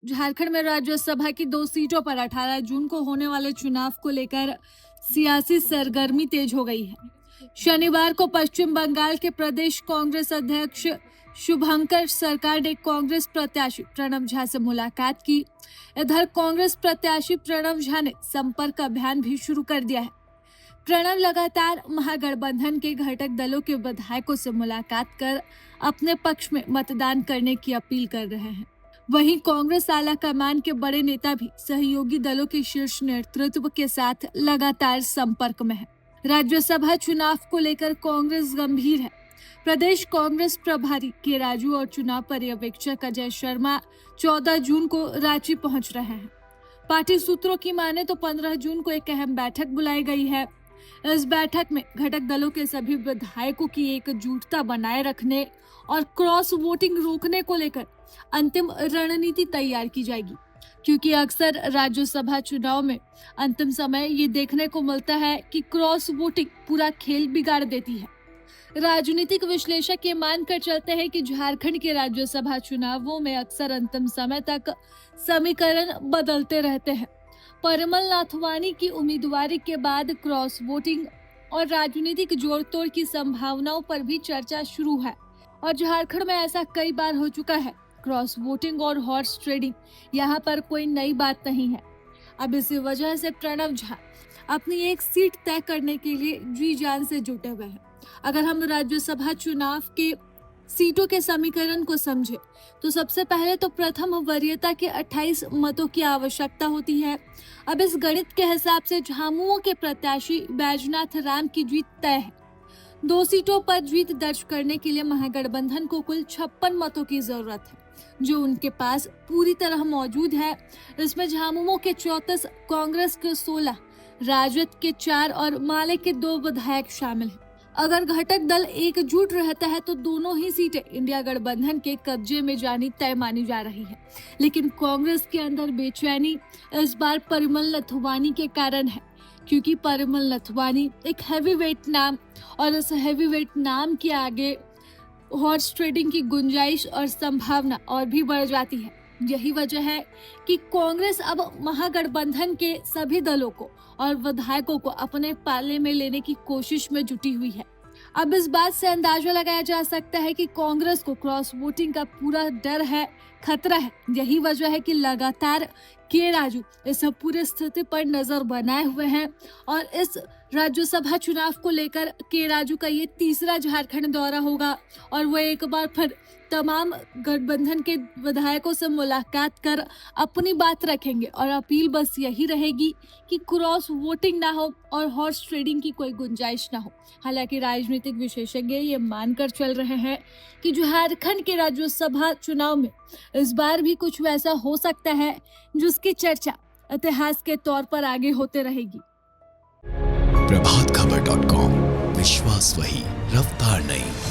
झारखंड में राज्यसभा की 2 सीटों पर 18 जून को होने वाले चुनाव को लेकर सियासी सरगर्मी तेज हो गई है। शनिवार को पश्चिम बंगाल के प्रदेश कांग्रेस अध्यक्ष शुभंकर सरकार ने कांग्रेस प्रत्याशी प्रणब झा से मुलाकात की। इधर कांग्रेस प्रत्याशी प्रणब झा ने संपर्क अभियान भी शुरू कर दिया है। प्रणब लगातार महागठबंधन के घटक दलों के विधायकों से मुलाकात कर अपने पक्ष में मतदान करने की अपील कर रहे हैं। वहीं कांग्रेस आला कमान के बड़े नेता भी सहयोगी दलों के शीर्ष नेतृत्व के साथ लगातार संपर्क में है। राज्यसभा चुनाव को लेकर कांग्रेस गंभीर है। प्रदेश कांग्रेस प्रभारी के राजू और चुनाव पर्यवेक्षक अजय शर्मा 14 जून को रांची पहुंच रहे हैं। पार्टी सूत्रों की माने तो 15 जून को एक अहम बैठक बुलाई गई है। इस बैठक में घटक दलों के सभी विधायकों की एकजुटता बनाए रखने और क्रॉस वोटिंग रोकने को लेकर अंतिम रणनीति तैयार की जाएगी, क्योंकि अक्सर राज्यसभा चुनाव में अंतिम समय ये देखने को मिलता है कि क्रॉस वोटिंग पूरा खेल बिगाड़ देती है। राजनीतिक विश्लेषक ये मानकर चलते हैं कि झारखंड के राज्यसभा चुनावों में अक्सर अंतिम समय तक समीकरण बदलते रहते हैं। परिमल नाथवानी की उम्मीदवारी के बाद क्रॉस वोटिंग और राजनीतिक जोड़-तोड़ की संभावनाओं पर भी चर्चा शुरू है और झारखंड में ऐसा कई बार हो चुका है। क्रॉस वोटिंग और हॉर्स ट्रेडिंग यहाँ पर कोई नई बात नहीं है। अब इसी वजह से प्रणब झा अपनी एक सीट तय करने के लिए जी जान से जुटे हुए हैं। अगर हम राज्यसभा चुनाव के सीटों के समीकरण को समझे तो सबसे पहले तो प्रथम वरीयता के 28 मतों की आवश्यकता होती है। अब इस गणित के हिसाब से झामुमो के प्रत्याशी बैजनाथ राम की जीत तय है। 2 सीटों पर जीत दर्ज करने के लिए महागठबंधन को कुल 56 मतों की जरूरत है, जो उनके पास पूरी तरह मौजूद है। इसमें झामुमो के 34, कांग्रेस के 16, राजद के 4 और माले के 2 विधायक शामिल हैं। अगर घटक दल एकजुट रहता है तो दोनों ही सीटें इंडिया गठबंधन के कब्जे में जानी तय मानी जा रही है। लेकिन कांग्रेस के अंदर बेचैनी इस बार परिमल नथवानी के कारण है, क्योंकि परिमल नथवानी एक हैवीवेट नाम और इस हैवीवेट नाम के आगे हॉर्स ट्रेडिंग की गुंजाइश और संभावना और भी बढ़ जाती है। यही वजह है कि कांग्रेस अब महागठबंधन के सभी दलों को और विधायकों को अपने पाले में लेने की कोशिश में जुटी हुई है। अब इस बात से अंदाजा लगाया जा सकता है कि कांग्रेस को क्रॉस वोटिंग का पूरा डर है, खतरा है। यही वजह है कि लगातार के राजू इस पूरी स्थिति पर नजर बनाए हुए हैं और इस राज्यसभा चुनाव को लेकर के राजू का ये तीसरा झारखंड दौरा होगा और वो एक बार फिर तमाम गठबंधन के विधायकों से मुलाकात कर अपनी बात रखेंगे और अपील बस यही रहेगी कि क्रॉस वोटिंग ना हो और हॉर्स ट्रेडिंग की कोई गुंजाइश ना हो। हालांकि राजनीतिक विशेषज्ञ ये मानकर चल रहे हैं कि झारखंड के राज्यसभा चुनाव में इस बार भी कुछ वैसा हो सकता है जिसकी चर्चा इतिहास के तौर पर आगे होते रहेगी। प्रभातखबर.com, विश्वास वही, रफ्तार नहीं।